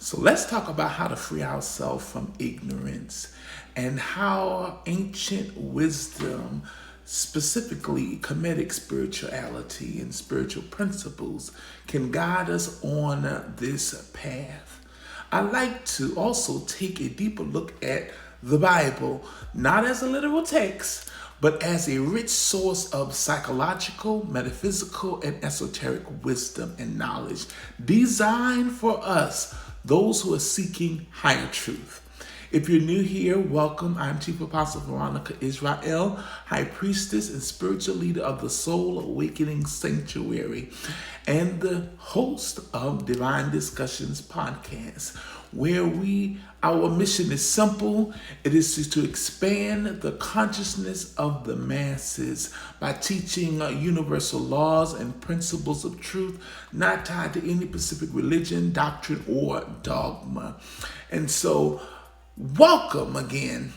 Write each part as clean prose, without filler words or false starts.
So let's talk about how to free ourselves from ignorance and how ancient wisdom, specifically Kemetic spirituality and spiritual principles, can guide us on this path. I like to also take a deeper look at the Bible, not as a literal text, but as a rich source of psychological, metaphysical, and esoteric wisdom and knowledge designed for us, those who are seeking higher truth. If you're new here, welcome. I'm Chief Apostle Veronica Israel, High Priestess and spiritual leader of the Soul Awakening Sanctuary, and the host of Divine Discussions podcast, where our mission is simple. It is to expand the consciousness of the masses by teaching universal laws and principles of truth, not tied to any specific religion, doctrine, or dogma. And so, welcome again.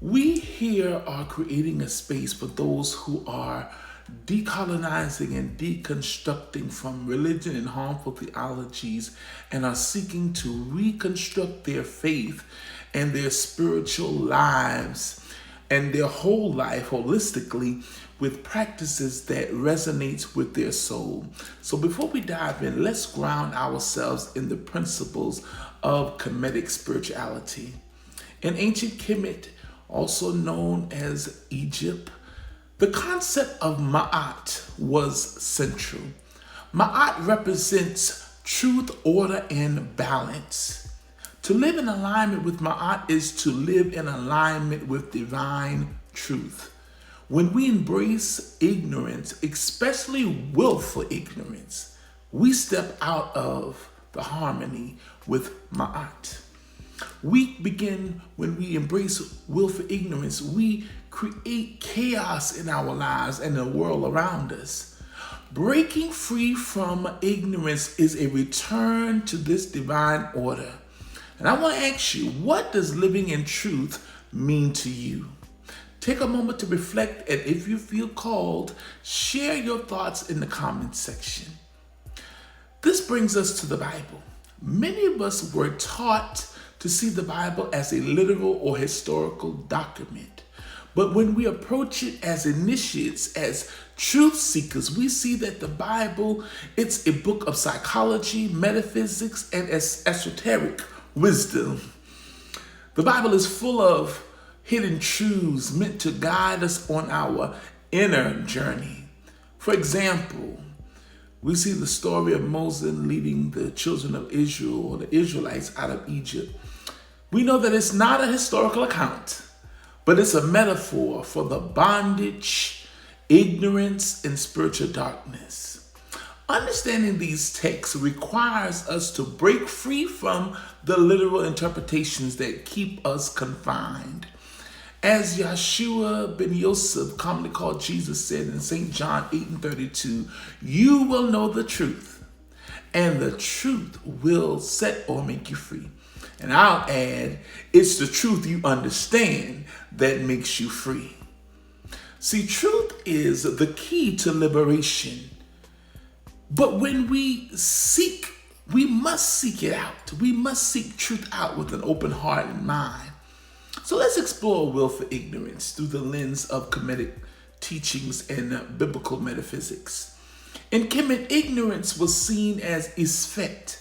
We here are creating a space for those who are decolonizing and deconstructing from religion and harmful theologies and are seeking to reconstruct their faith and their spiritual lives and their whole life holistically with practices that resonates with their soul. So before we dive in, let's ground ourselves in the principles of Kemetic spirituality. In ancient Kemet, also known as Egypt, the concept of Ma'at was central. Ma'at represents truth, order, and balance. To live in alignment with Ma'at is to live in alignment with divine truth. When we embrace ignorance, especially willful ignorance, we step out of the harmony with Ma'at. When we embrace willful ignorance, we create chaos in our lives and the world around us. Breaking free from ignorance is a return to this divine order. And I want to ask you, what does living in truth mean to you? Take a moment to reflect, and if you feel called, share your thoughts in the comments section. This brings us to the Bible. Many of us were taught to see the Bible as a literal or historical document. But when we approach it as initiates, as truth seekers, we see that the Bible, it's a book of psychology, metaphysics, and esoteric wisdom. The Bible is full of hidden truths meant to guide us on our inner journey. For example, we see the story of Moses leading the children of Israel, or the Israelites, out of Egypt. We know that it's not a historical account, but it's a metaphor for the bondage, ignorance, and spiritual darkness. Understanding these texts requires us to break free from the literal interpretations that keep us confined. As Yeshua ben Yosef, commonly called Jesus, said in St. John 8:32, you will know the truth, and the truth will set or make you free. And I'll add, it's the truth you understand that makes you free. See, truth is the key to liberation. But when we must seek it out. We must seek truth out with an open heart and mind. So let's explore willful ignorance through the lens of Kemetic teachings and biblical metaphysics. In Kemet, ignorance was seen as Isfet,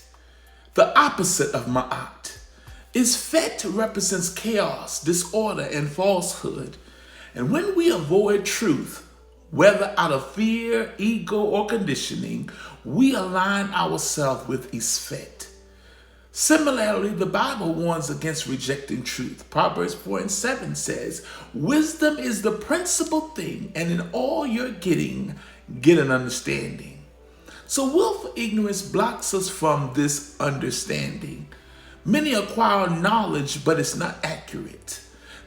the opposite of Ma'at. Isfet represents chaos, disorder, and falsehood. And when we avoid truth, whether out of fear, ego, or conditioning, we align ourselves with Isfet. Similarly, the Bible warns against rejecting truth. Proverbs 4:7 says, wisdom is the principal thing, and in all you're getting, get an understanding. So willful ignorance blocks us from this understanding. Many acquire knowledge, but it's not accurate.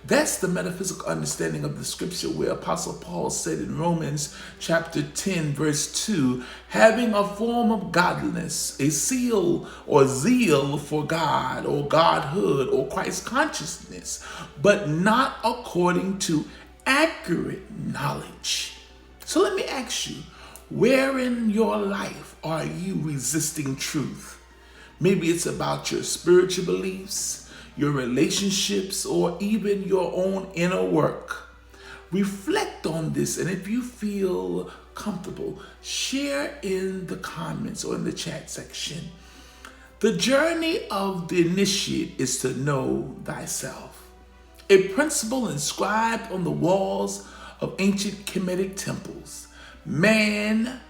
That's the metaphysical understanding of the scripture where Apostle Paul said in Romans chapter 10, verse 2, having a form of godliness, a seal or zeal for God or godhood or Christ consciousness, but not according to accurate knowledge. So let me ask you, where in your life are you resisting truth? Maybe it's about your spiritual beliefs, your relationships, or even your own inner work. Reflect on this, and if you feel comfortable, share in the comments or in the chat section. The journey of the initiate is to know thyself, a principle inscribed on the walls of ancient Kemetic temples. Man,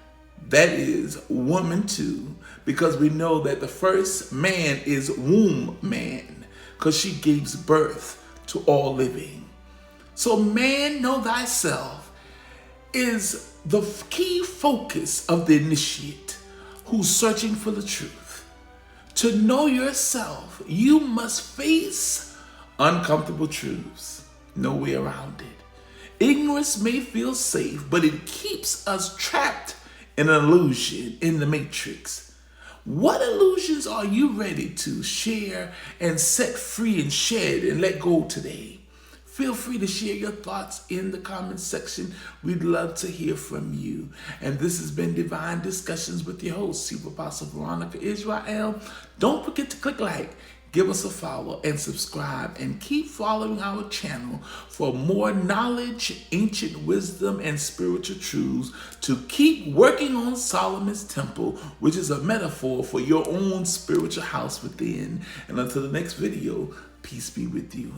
that is woman too, because we know that the first man is womb man, because she gives birth to all living. So man, know thyself is the key focus of the initiate who's searching for the truth. To know yourself, you must face uncomfortable truths. No way around it. Ignorance may feel safe, but it keeps us trapped in an illusion, in the matrix. What illusions are you ready to share and set free and shed and let go today? Feel free to share your thoughts in the comments section. We'd love to hear from you. And this has been Divine Discussions with your host, Super Apostle Veronica Israel. Don't forget to click like, give us a follow, and subscribe, and keep following our channel for more knowledge, ancient wisdom, and spiritual truths to keep working on Solomon's temple, which is a metaphor for your own spiritual house within. And until the next video, peace be with you.